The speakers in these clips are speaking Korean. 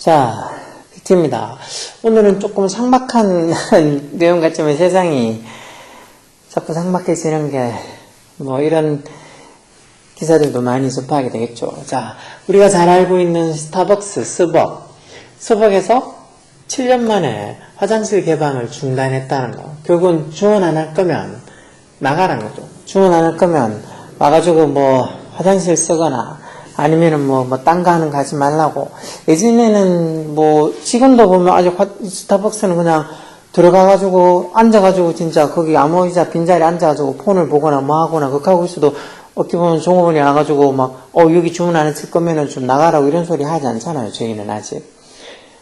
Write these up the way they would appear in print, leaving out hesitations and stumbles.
자, 빅트입니다. 오늘은 조금 삭막한 내용 같지만 세상이 자꾸 삭막해지는 게 뭐 이런 기사들도 많이 접하게 되겠죠. 자, 우리가 잘 알고 있는 스타벅스, 스벅에서 7년 만에 화장실 개방을 중단했다는 거. 결국은 주문 안 할 거면 나가라는 거죠. 주문 안 할 거면 와가지고 뭐 화장실 쓰거나 아니면은 딴 거 하는 거 하지 말라고. 예전에는 지금도 보면 아직 스타벅스는 그냥 들어가가지고 앉아가지고 진짜 거기 아무 의자 빈자리에 앉아가지고 폰을 보거나 뭐 하거나 그렇게 하고 있어도 어떻게 보면 종업원이 와가지고 여기 주문 안 했을 거면은 좀 나가라고 이런 소리 하지 않잖아요. 저희는 아직.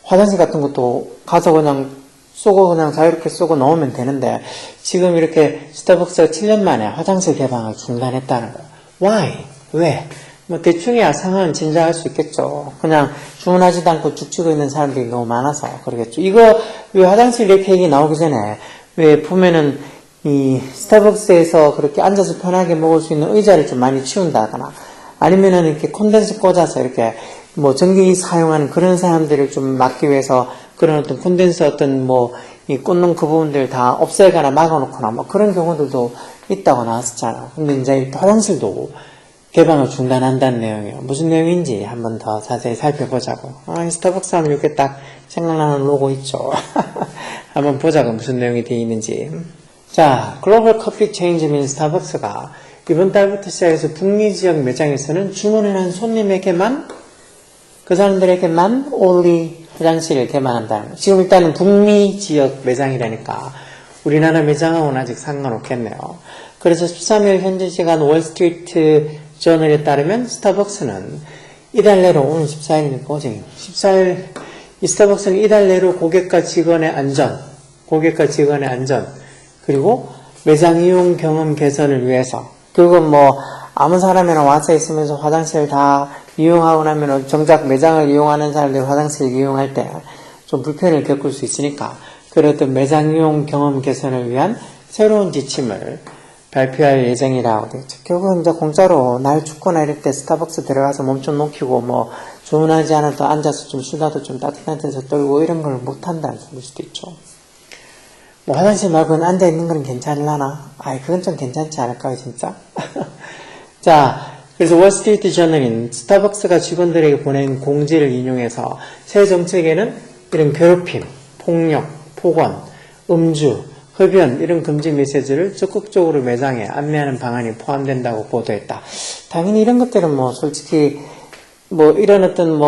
화장실 같은 것도 가서 그냥 쏘고 그냥 자유롭게 쏘고 넣으면 되는데 지금 이렇게 스타벅스가 7년 만에 화장실 개방을 중단했다는 거예요. Why? 왜? 대충이야 상황은 짐작할 수 있겠죠. 그냥 주문하지도 않고 죽치고 있는 사람들이 너무 많아서 그러겠죠. 이거 왜 화장실 이렇게 얘기 나오기 전에 왜 보면은 이 스타벅스에서 그렇게 앉아서 편하게 먹을 수 있는 의자를 좀 많이 치운다거나 아니면은 이렇게 콘덴서 꽂아서 이렇게 전기 사용하는 그런 사람들을 좀 막기 위해서 그런 어떤 콘덴서 이 꽂는 그 부분들 다 없애거나 막아놓거나 그런 경우들도 있다고 나왔었잖아요. 근데 이제 화장실도 개방을 중단한다는 내용이에요. 무슨 내용인지 한번 더 자세히 살펴보자고. 스타벅스 하면 이렇게 딱 생각나는 로고 있죠. 한번 보자고 무슨 내용이 되어 있는지. 자, 글로벌 커피 체인점인 스타벅스가 이번 달부터 시작해서 북미 지역 매장에서는 주문을 한 손님에게만 그 사람들에게만 only 화장실을 개방한다는 거예요. 지금 일단은 북미 지역 매장이라니까 우리나라 매장하고는 아직 상관없겠네요. 그래서 13일 현지 시간 월스트리트 저널에 따르면 스타벅스는 이달 내로 오늘 14일이니까 어제 14일 이 스타벅스는 이달 내로 고객과 직원의 안전 그리고 매장 이용 경험 개선을 위해서 결국은 아무 사람이나 와서 있으면서 화장실 다 이용하고 나면 정작 매장을 이용하는 사람들이 화장실을 이용할 때 좀 불편을 겪을 수 있으니까 그런 어떤 매장 이용 경험 개선을 위한 새로운 지침을 발표할 예정이라고 되겠죠. 결국은 이제 공짜로 날 춥거나 이럴 때 스타벅스 들어가서 몸 좀 녹이고 주문하지 않아도 앉아서 좀 수다도 좀 따뜻한 데서 떨고 이런 걸 못한다는 소리일 수도 있죠. 화장실 말고는 앉아있는 건 괜찮을라나? 그건 좀 괜찮지 않을까요, 진짜? 자, 그래서 월스트리트 저널인 스타벅스가 직원들에게 보낸 공지를 인용해서 새 정책에는 이런 괴롭힘, 폭력, 폭언, 음주, 흡연 이런 금지 메시지를 적극적으로 매장에 안내하는 방안이 포함된다고 보도했다. 당연히 이런 것들은 솔직히 이런 어떤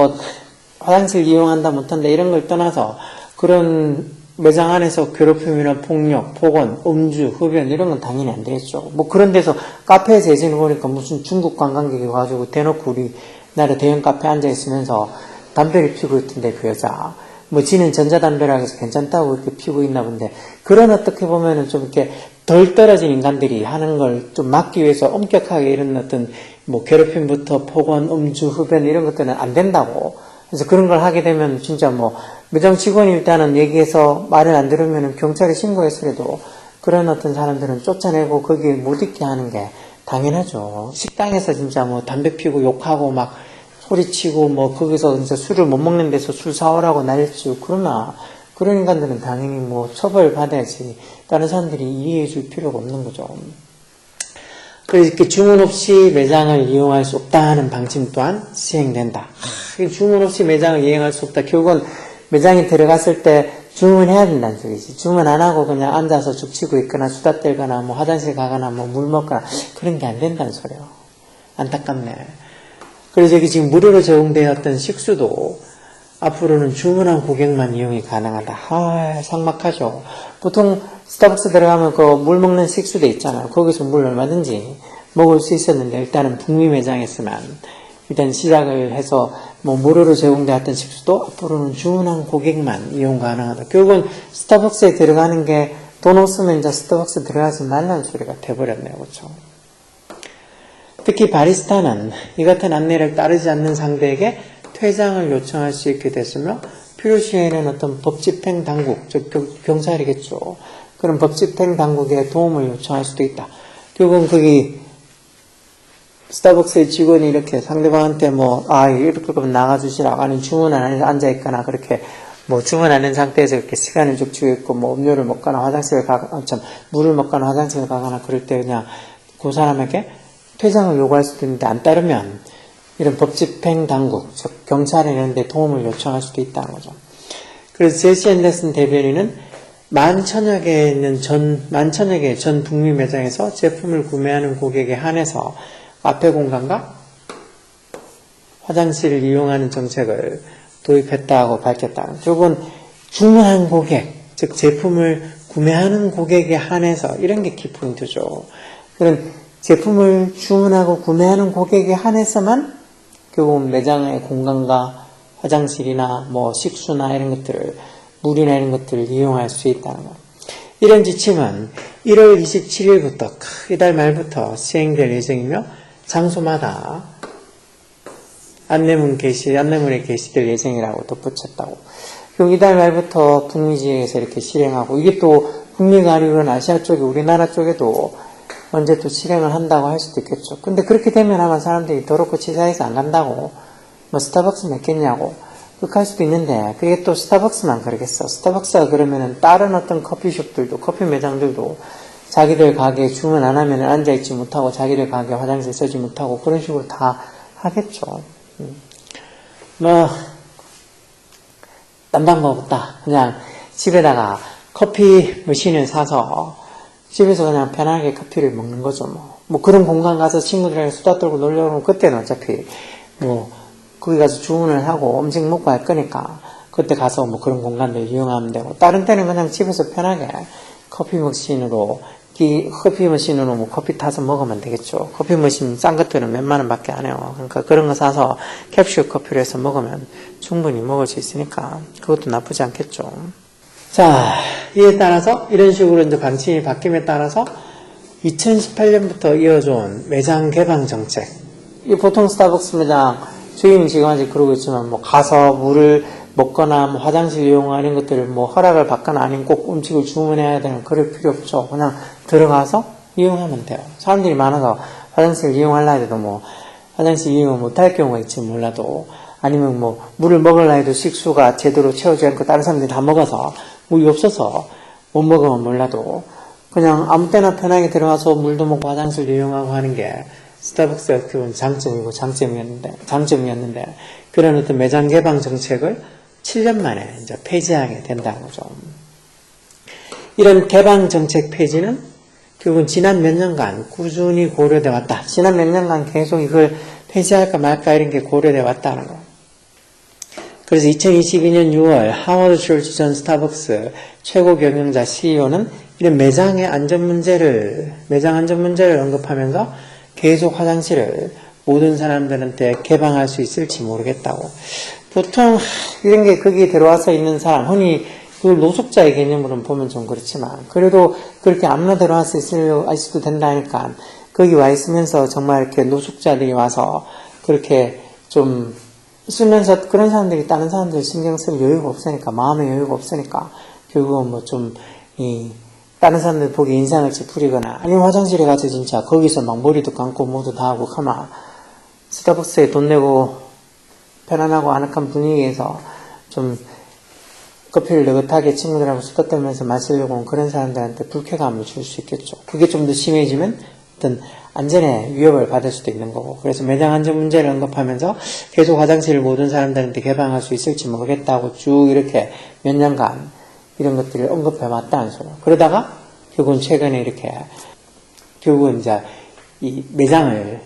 화장실 이용한다 못한다 이런 걸 떠나서 그런 매장 안에서 괴롭힘이나 폭력, 폭언, 음주, 흡연 이런 건 당연히 안 되겠죠. 그런 데서 카페에서 예전에 보니까 무슨 중국 관광객이 와가지고 대놓고 우리나라 대형 카페에 앉아 있으면서 담배를 피우고 있던데 그 여자. 지는 전자담배라고 해서 괜찮다고 이렇게 피우고 있나 본데, 그런 어떻게 보면은 좀 이렇게 덜 떨어진 인간들이 하는 걸 좀 막기 위해서 엄격하게 이런 어떤 괴롭힘부터 폭언, 음주, 흡연 이런 것들은 안 된다고. 그래서 그런 걸 하게 되면 진짜 매장 직원이 일단은 얘기해서 말을 안 들으면은 경찰에 신고했으래도 그런 어떤 사람들은 쫓아내고 거기에 못 있게 하는 게 당연하죠. 식당에서 진짜 담배 피우고 욕하고 소리치고 거기서 진짜 술을 못 먹는 데서 술 사오라고 난리치고 그런 인간들은 당연히 처벌 받아야지 다른 사람들이 이해해 줄 필요가 없는 거죠. 그래서 이렇게 주문 없이 매장을 이용할 수 없다는 방침 또한 시행된다. 주문 없이 매장을 이용할 수 없다. 결국은 매장에 들어갔을 때 주문해야 된다는 소리지. 주문 안 하고 그냥 앉아서 죽치고 있거나 수다 떨거나 화장실 가거나 물 먹거나 그런 게 안 된다는 소리예요. 안타깝네. 그래서 여기 지금 무료로 제공되었던 식수도 앞으로는 주문한 고객만 이용이 가능하다. 삭막하죠. 보통 스타벅스 들어가면 물 먹는 식수대 있잖아요. 거기서 물 얼마든지 먹을 수 있었는데 일단은 북미 매장에서만 일단 시작을 해서 무료로 제공되었던 식수도 앞으로는 주문한 고객만 이용 가능하다. 결국은 스타벅스에 들어가는 게 돈 없으면 이제 스타벅스 들어가지 말라는 소리가 돼버렸네요. 그렇죠? 특히 바리스타는 이 같은 안내를 따르지 않는 상대에게 퇴장을 요청할 수 있게 됐으며 필요시에는 어떤 법집행 당국, 즉 경찰이겠죠. 그런 법집행 당국에 도움을 요청할 수도 있다. 결국은 거기 스타벅스의 직원이 이렇게 상대방한테 이렇게 그러면 나가주시라고, 아니, 주문 안에 앉아있거나, 그렇게, 주문 안 한 상태에서 이렇게 시간을 죽치고 있고, 음료를 먹거나, 물을 먹거나, 화장실을 가거나, 그럴 때 그냥, 그 사람에게 퇴장을 요구할 수도 있는데, 안 따르면, 이런 법집행 당국, 즉, 경찰 이런 데 도움을 요청할 수도 있다는 거죠. 그래서 제시 앤더슨 대변인은 만천여 개의 전 북미 매장에서 제품을 구매하는 고객에 한해서 카페 공간과 화장실을 이용하는 정책을 도입했다고 밝혔다. 결국은 주문한 고객, 즉 제품을 구매하는 고객에 한해서 이런 게 키포인트죠. 그런 제품을 주문하고 구매하는 고객에 한해서만 결국은 매장의 공간과 화장실이나 식수나 이런 것들을, 물이나 이런 것들을 이용할 수 있다는 것. 이런 지침은 1월 27일부터 이달 말부터 시행될 예정이며 장소마다 안내문에 게시될 예정이라고 덧붙였다고. 그리고 이달 말부터 북미 지역에서 이렇게 실행하고, 이게 또 북미가 아니고 아시아 쪽에, 우리나라 쪽에도 언제 또 실행을 한다고 할 수도 있겠죠. 근데 그렇게 되면 아마 사람들이 더럽고 치사해서 안 간다고, 스타벅스 맺겠냐고 그렇게 할 수도 있는데, 그게 또 스타벅스만 그러겠어. 스타벅스가 그러면은 다른 어떤 커피숍들도, 커피 매장들도 자기들 가게에 주문 안 하면 앉아있지 못하고, 자기들 가게에 화장실 쓰지 못하고, 그런 식으로 다 하겠죠. 딴 방법 없다. 그냥 집에다가 커피 머신을 사서 집에서 그냥 편하게 커피를 먹는 거죠. 그런 공간 가서 친구들이랑 수다 떨고 놀려고 하면 그때는 어차피 거기 가서 주문을 하고 음식 먹고 할 거니까 그때 가서 그런 공간들 이용하면 되고, 다른 때는 그냥 집에서 편하게 커피 머신으로 커피 타서 먹으면 되겠죠. 커피 머신 싼 것들은 몇만 원밖에 안 해요. 그러니까 그런 거 사서 캡슐 커피를 해서 먹으면 충분히 먹을 수 있으니까 그것도 나쁘지 않겠죠. 자, 이에 따라서 이런 식으로 이제 방침이 바뀜에 따라서 2018년부터 이어져온 매장 개방 정책. 이 보통 스타벅스 매장 저희는 지금 아직 그러고 있지만 가서 물을 먹거나 화장실 이용하는 것들을 허락을 받거나 아니면 꼭 음식을 주문해야 되는 그럴 필요 없죠. 그냥 들어가서 이용하면 돼요. 사람들이 많아서 화장실 이용하려 해도 화장실 이용을 못할 경우가 있지 몰라도, 아니면 물을 먹으려 해도 식수가 제대로 채워지지 않고 다른 사람들이 다 먹어서 물이 없어서 못 먹으면 몰라도 그냥 아무 때나 편하게 들어가서 물도 먹고 화장실 이용하고 하는 게 스타벅스의 그 장점이었는데 그런 어떤 매장 개방 정책을 7년 만에 이제 폐지하게 된다는 거죠. 이런 개방 정책 폐지는 결국은 지난 몇 년간 꾸준히 고려돼 왔다. 지난 몇 년간 계속 이걸 폐지할까 말까 이런 게 고려돼 왔다는 거. 그래서 2022년 6월 하워드 숄츠 전 스타벅스 최고 경영자 CEO는 이런 매장 안전 문제를 언급하면서 계속 화장실을 모든 사람들한테 개방할 수 있을지 모르겠다고. 보통 이런 게 거기 들어와서 있는 사람, 흔히 그 노숙자의 개념으로는 보면 좀 그렇지만, 그래도 그렇게 아무나 들어와서 있을 수도 된다니까, 거기 와 있으면서 정말 이렇게 노숙자들이 와서 그렇게 좀 쓰면서 그런 사람들이 다른 사람들 신경 쓸 여유가 없으니까, 마음의 여유가 없으니까, 결국은 다른 사람들 보기 인상을 찌푸리거나, 아니면 화장실에 가서 진짜 거기서 머리도 감고 뭐도 다 하고, 스타벅스에 돈 내고 편안하고 아늑한 분위기에서 좀 커피를 느긋하게 친구들하고 수다 떨면서 마시려고 하는 그런 사람들한테 불쾌감을 줄 수 있겠죠. 그게 좀 더 심해지면 어떤 안전에 위협을 받을 수도 있는 거고, 그래서 매장 안전 문제를 언급하면서 계속 화장실을 모든 사람들한테 개방할 수 있을지 모르겠다고 쭉 이렇게 몇 년간 이런 것들을 언급해 왔다는 소리예요. 그러다가 결국은 최근에 결국은 이제 이 매장을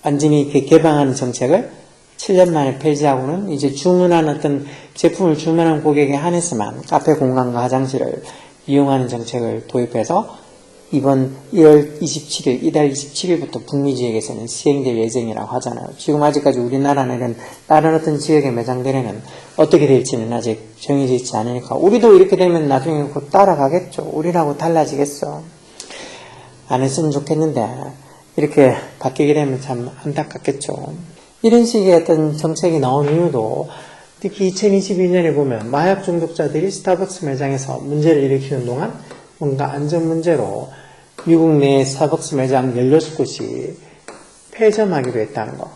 완전히 개방하는 정책을 7년 만에 폐지하고는 이제 주문한 어떤 제품을 주문한 고객에 한해서만 카페 공간과 화장실을 이용하는 정책을 도입해서 이번 1월 27일, 이달 27일부터 북미 지역에서는 시행될 예정이라고 하잖아요. 지금 아직까지 우리나라는 다른 어떤 지역의 매장들에는 어떻게 될지는 아직 정해져 있지 않으니까 우리도 이렇게 되면 나중에 곧 따라가겠죠. 우리라고 달라지겠어. 안 했으면 좋겠는데 이렇게 바뀌게 되면 참 안타깝겠죠. 이런 식의 어떤 정책이 나온 이유도 특히 2022년에 보면 마약 중독자들이 스타벅스 매장에서 문제를 일으키는 동안 뭔가 안전 문제로 미국 내 스타벅스 매장 16곳이 폐점하기로 했다는 거.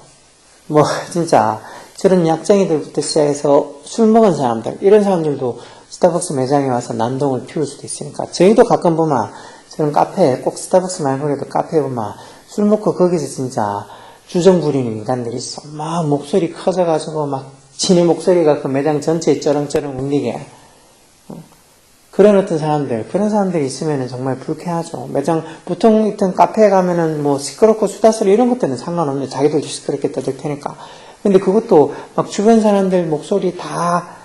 뭐 진짜 저런 약쟁이들부터 시작해서 술 먹은 사람들, 이런 사람들도 스타벅스 매장에 와서 난동을 피울 수도 있으니까. 저희도 가끔 보면 저런 카페에, 꼭 스타벅스 말고라도 카페에 보면 술 먹고 거기서 진짜 주정 부리는 인간들이 있어. 막 목소리 커져가지고 막 지네 목소리가 그 매장 전체에 쩌렁쩌렁 울리게. 그런 어떤 사람들, 그런 사람들이 있으면 정말 불쾌하죠. 매장, 보통 있던 카페에 가면은 뭐 시끄럽고 수다소리 이런 것들은 상관없는데 자기들도 시끄럽게 떠들 테니까. 근데 그것도 막 주변 사람들 목소리 다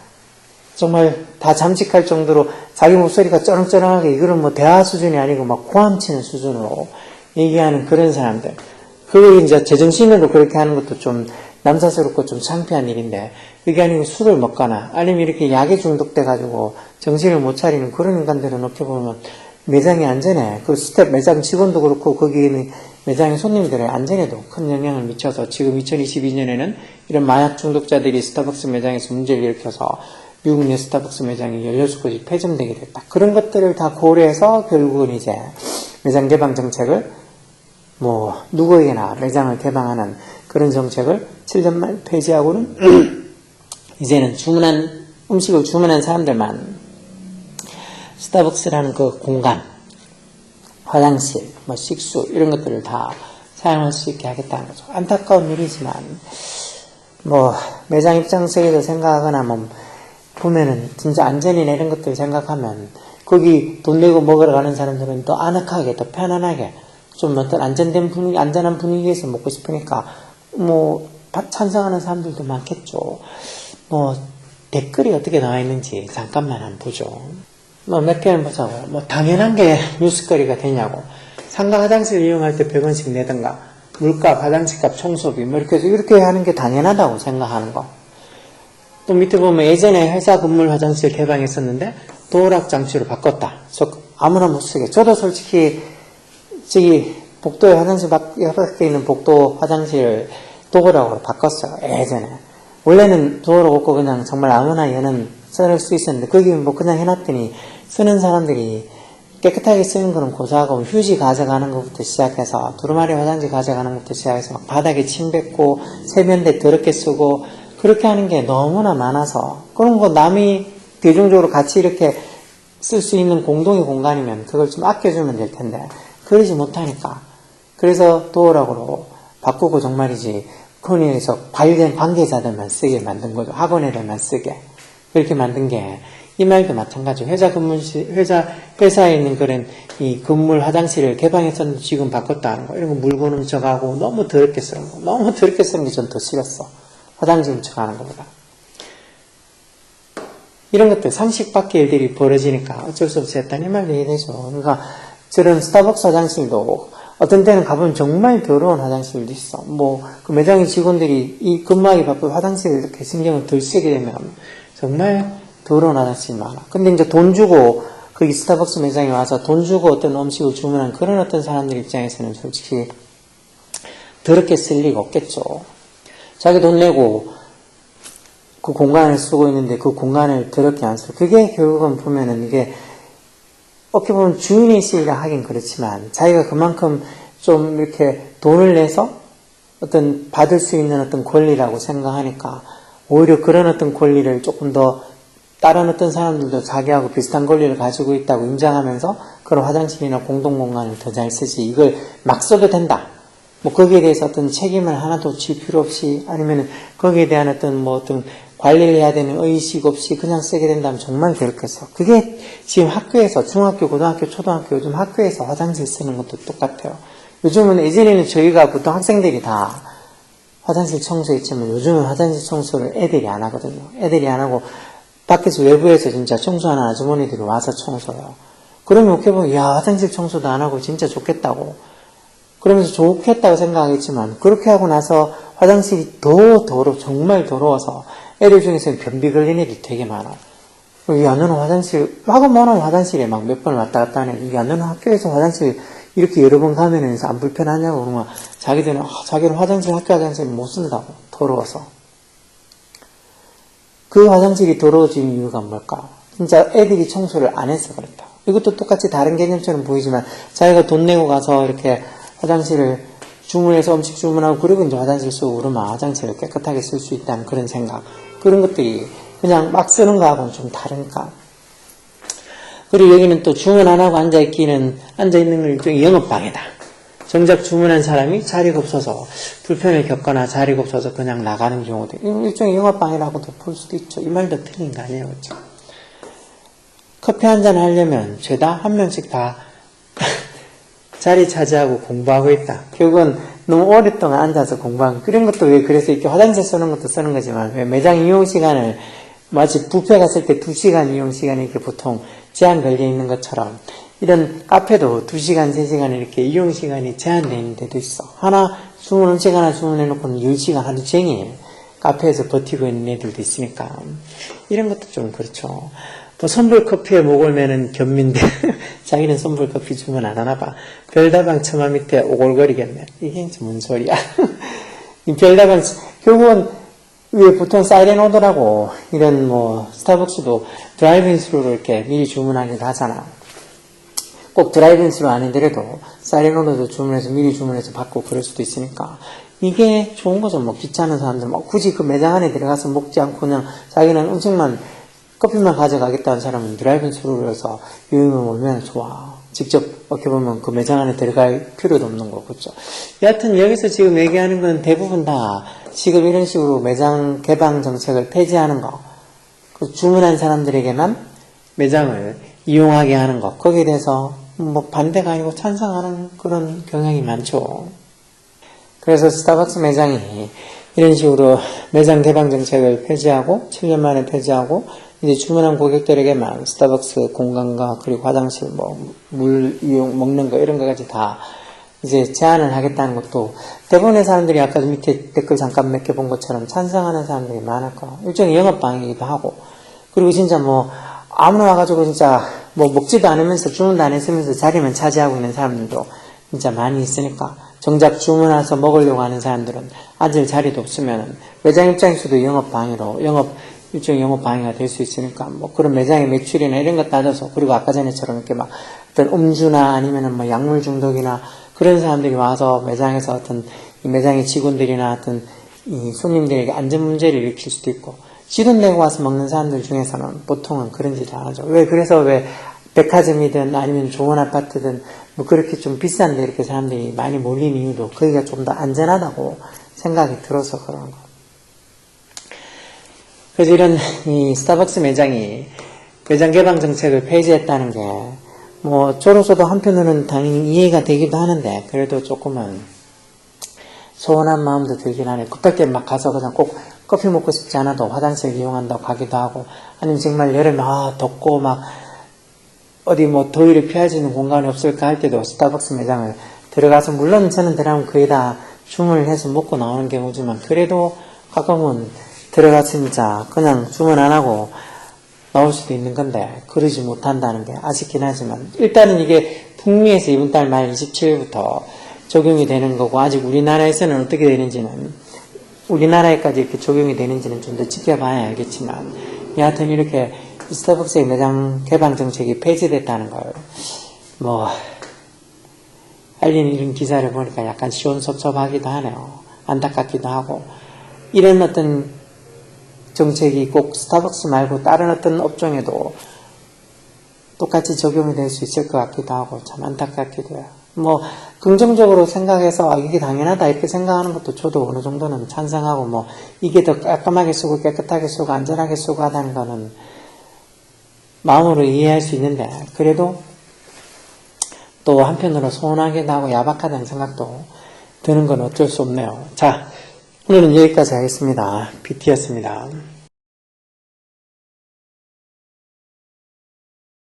정말 다 잠식할 정도로 자기 목소리가 쩌렁쩌렁하게, 이거는 뭐 대화 수준이 아니고 막 고함치는 수준으로 얘기하는 그런 사람들. 그걸 이제 제정신으로 그렇게 하는 것도 좀 남사스럽고 좀 창피한 일인데, 그게 아니고 술을 먹거나 아니면 이렇게 약에 중독돼가지고 정신을 못 차리는 그런 인간들은 어떻게 보면 매장의 안전에, 그 스텝 매장 직원도 그렇고 거기 있는 매장의 손님들의 안전에도 큰 영향을 미쳐서 지금 2022년에는 이런 마약 중독자들이 스타벅스 매장에서 문제를 일으켜서 미국 내 스타벅스 매장이 16곳이 폐점되게 됐다. 그런 것들을 다 고려해서 결국은 이제 매장 개방 정책을 뭐 누구에게나 매장을 개방하는 그런 정책을 7년 말 폐지하고는 이제는 음식을 주문한 사람들만 스타벅스라는 그 공간, 화장실, 뭐 식수 이런 것들을 다 사용할 수 있게 하겠다는 거죠. 안타까운 일이지만 뭐 매장 입장에서 생각하거나 뭐 보면은 진짜 안전이나 이런 것들 생각하면 거기 돈 내고 먹으러 가는 사람들은 더 아늑하게, 더 편안하게 좀 어떤 안전된 분위기, 안전한 분위기에서 먹고 싶으니까 뭐 찬성하는 사람들도 많겠죠. 뭐 댓글이 어떻게 나와 있는지 잠깐만 한번 보죠. 뭐 몇 개는 보자고요. 뭐 당연한 게 뉴스거리가 되냐고. 상가 화장실 이용할 때 100원씩 내든가, 물값, 화장실값, 청소비 뭐 이렇게 해서 이렇게 하는 게 당연하다고 생각하는 거. 또 밑에 보면 예전에 회사 건물 화장실 개방했었는데 도어락 장치로 바꿨다. 아무나 못 쓰게. 저도 솔직히 저기 복도에 화장실 밖에 있는 복도 화장실 도어락으로 바꿨어요. 예전에. 원래는 도어락 없고 그냥 정말 아무나 여는 쓸 수 있었는데 거기 뭐 그냥 해놨더니 쓰는 사람들이 깨끗하게 쓰는 거는 고사하고 휴지 가져가는 것부터 시작해서 두루마리 화장지 가져가는 것부터 시작해서 막 바닥에 침 뱉고 세면대 더럽게 쓰고 그렇게 하는 게 너무나 많아서, 그런 거 남이 대중적으로 같이 이렇게 쓸 수 있는 공동의 공간이면 그걸 좀 아껴주면 될 텐데 그러지 못하니까, 그래서 도어락으로 바꾸고 정말이지 코니에서 관련 관계자들만 쓰게 만든 거죠. 학원 애들만 쓰게 그렇게 만든 게, 이 말도 마찬가지로 회사에 있는 그런 이 건물 화장실을 개방했었는데 지금 바꿨다 하는 거, 이런 거 물건 훔쳐가고 너무 더럽게 쓰는 거, 너무 더럽게 쓰는 게 전 더 싫었어. 화장실 훔쳐가는 것보다. 이런 것들 상식 밖의 일들이 벌어지니까 어쩔 수 없이 했다는 말도 이해되죠. 그러니까 저런 스타벅스 화장실도 어떤 때는 가보면 정말 더러운 화장실도 있어. 뭐 그 매장의 직원들이 이 근무하기 바쁜 화장실을 이렇게 신경을 덜 쓰게 되면 정말 더러운 화장실이 많아. 근데 이제 돈 주고 거기 스타벅스 매장에 와서 돈 주고 어떤 음식을 주문한 그런 어떤 사람들 입장에서는 솔직히 더럽게 쓸 리가 없겠죠. 자기 돈 내고 그 공간을 쓰고 있는데 그 공간을 더럽게 안 쓰고, 그게 결국은 보면은 이게 어떻게 보면 주인의 시기가 하긴 그렇지만 자기가 그만큼 좀 이렇게 돈을 내서 어떤 받을 수 있는 어떤 권리라고 생각하니까 오히려 그런 어떤 권리를 조금 더 다른 어떤 사람들도 자기하고 비슷한 권리를 가지고 있다고 인정하면서 그런 화장실이나 공동공간을 더 잘 쓰지, 이걸 막 써도 된다, 뭐 거기에 대해서 어떤 책임을 하나도 질 필요 없이, 아니면 거기에 대한 어떤 관리를 해야 되는 의식 없이 그냥 쓰게 된다면 정말 괴롭겠어. 그게 지금 학교에서 중학교, 고등학교, 초등학교 요즘 학교에서 화장실 쓰는 것도 똑같아요. 요즘은 예전에는 저희가 보통 학생들이 다 화장실 청소했지만 요즘은 화장실 청소를 애들이 안 하거든요. 애들이 안 하고 밖에서 외부에서 진짜 청소하는 아주머니들이 와서 청소해요. 그러면 어떻게 보면 야, 화장실 청소도 안 하고 진짜 좋겠다고, 그러면서 좋겠다고 생각하겠지만 그렇게 하고 나서 화장실이 정말 더러워서 애들 중에서는 변비 걸린 애들이 되게 많아. 야, 너는 화장실, 학원 많으면 화장실에 막 몇 번 왔다 갔다 하네. 야, 너는 학교에서 화장실 이렇게 여러 번 가면은 안 불편하냐고. 그러면 자기는 화장실, 학교 화장실 못 쓴다고. 더러워서. 그 화장실이 더러워진 이유가 뭘까? 진짜 애들이 청소를 안 해서 그렇다. 이것도 똑같이 다른 개념처럼 보이지만 자기가 돈 내고 가서 이렇게 화장실을 주문해서 음식 주문하고 그리고 이제 화장실 쓰고 그러면 화장실을 깨끗하게 쓸 수 있다는 그런 생각. 그런 것들이 그냥 막 쓰는 거하고는 좀 다르니까. 그리고 여기는 또 주문 안 하고 앉아있는 걸 일종의 영업방해다. 정작 주문한 사람이 자리가 없어서 불편을 겪거나 자리가 없어서 그냥 나가는 경우도 일종의 영업방해라고도 볼 수도 있죠. 이 말도 틀린 거 아니에요. 그렇죠? 커피 한잔 하려면 죄다 한 명씩 다 자리 차지하고 공부하고 있다. 결국은 너무 오랫동안 앉아서 공부하고 그런 것도 왜 그래서 이렇게 화장실 쓰는 것도 쓰는 거지만 왜 매장 이용 시간을 마치 뷔페 갔을 때 2시간 이용 시간이 이렇게 보통 제한 걸려 있는 것처럼 이런 카페도 2시간, 3시간 이렇게 이용 시간이 제한되어 있는 데도 있어. 음식 하나 주문해놓고는 10시간 하루 종일 카페에서 버티고 있는 애들도 있으니까 이런 것도 좀 그렇죠. 뭐 선불 커피에 목 올면은 견민데 자기는 선불 커피 주문 안 하나 봐. 별다방 처마 밑에 오골거리겠네. 이게 뭔 소리야. 이 별다방 결국은 왜 보통 사이렌 오더라고. 이런 뭐 스타벅스도 드라이브인 스루로 이렇게 미리 주문하기도 하잖아. 꼭 드라이브인 스루 아니더라도 사이렌 오더도 주문해서 미리 주문해서 받고 그럴 수도 있으니까 이게 좋은 거죠. 뭐 귀찮은 사람들 뭐 굳이 그 매장 안에 들어가서 먹지 않고 그냥 자기는 음식만 커피만 가져가겠다는 사람은 드라이브인 스루로 해서 유흥을 오면 좋아. 직접 어떻게 보면 그 매장 안에 들어갈 필요도 없는 거고, 그렇죠? 여하튼 여기서 지금 얘기하는 건 대부분 다 지금 이런 식으로 매장 개방 정책을 폐지하는 거, 그 주문한 사람들에게만 매장을 이용하게 하는 거, 거기에 대해서 뭐 반대가 아니고 찬성하는 그런 경향이 많죠. 그래서 스타벅스 매장이 이런 식으로 매장 개방 정책을 폐지하고 7년 만에 폐지하고 이제 주문한 고객들에게만 스타벅스 공간과 그리고 화장실 물 이용 먹는 거 이런 거까지 다 이제 제한을 하겠다는 것도 대부분의 사람들이 아까 밑에 댓글 잠깐 몇 개 본 것처럼 찬성하는 사람들이 많을 거야. 일종의 영업 방해이기도 하고 그리고 진짜 뭐 아무나 와가지고 진짜 뭐 먹지도 않으면서 주문도 안 했으면서 자리만 차지하고 있는 사람들도 진짜 많이 있으니까 정작 주문해서 먹으려고 하는 사람들은 앉을 자리도 없으면 매장 입장에서도 일종의 영업 방해가 될 수 있으니까 뭐 그런 매장의 매출이나 이런 것 따져서 그리고 아까 전에처럼 이렇게 막 어떤 음주나 아니면은 뭐 약물 중독이나 그런 사람들이 와서 매장에서 어떤 이 매장의 직원들이나 어떤 이 손님들에게 안전 문제를 일으킬 수도 있고 시돈 내고 와서 먹는 사람들 중에서는 보통은 그런 짓을 안 하죠. 그래서 왜 백화점이든 아니면 좋은 아파트든 뭐 그렇게 좀 비싼데 이렇게 사람들이 많이 몰리는 이유도 거기가 좀 더 안전하다고 생각이 들어서 그런 거. 그래서 이런 이 스타벅스 매장이 매장 개방 정책을 폐지했다는 게 뭐 저로서도 한편으로는 당연히 이해가 되기도 하는데 그래도 조금은 소원한 마음도 들긴 하네. 급할 때 막 가서 그냥 꼭 커피 먹고 싶지 않아도 화장실 이용한다고 가기도 하고 아니면 정말 여름에 덥고 막 어디 뭐 더위를 피할 수 있는 공간이 없을까 할 때도 스타벅스 매장을 들어가서 물론 저는 들어가면 거의 다 주문을 해서 먹고 나오는 경우지만 그래도 가끔은 들어가서 진짜 그냥 주문 안 하고 나올 수도 있는 건데 그러지 못한다는 게 아쉽긴 하지만 일단은 이게 북미에서 이번 달 말 27일부터 적용이 되는 거고 아직 우리나라에서는 어떻게 되는지는 우리나라에까지 이렇게 적용이 되는지는 좀 더 지켜봐야 알겠지만 여하튼 이렇게 스타벅스의 매장 개방 정책이 폐지됐다는 걸 뭐 알리는 이런 기사를 보니까 약간 시원섭섭하기도 하네요. 안타깝기도 하고 이런 어떤 정책이 꼭 스타벅스 말고 다른 어떤 업종에도 똑같이 적용이 될 수 있을 것 같기도 하고 참 안타깝기도 해요. 뭐 긍정적으로 생각해서 이게 당연하다 이렇게 생각하는 것도 저도 어느 정도는 찬성하고 뭐 이게 더 깔끔하게 쓰고 깨끗하게 쓰고 안전하게 쓰고 하다는 거는 마음으로 이해할 수 있는데 그래도 또 한편으로 서운하기도 하고 야박하다는 생각도 드는 건 어쩔 수 없네요. 자, 오늘은 여기까지 하겠습니다. BT였습니다.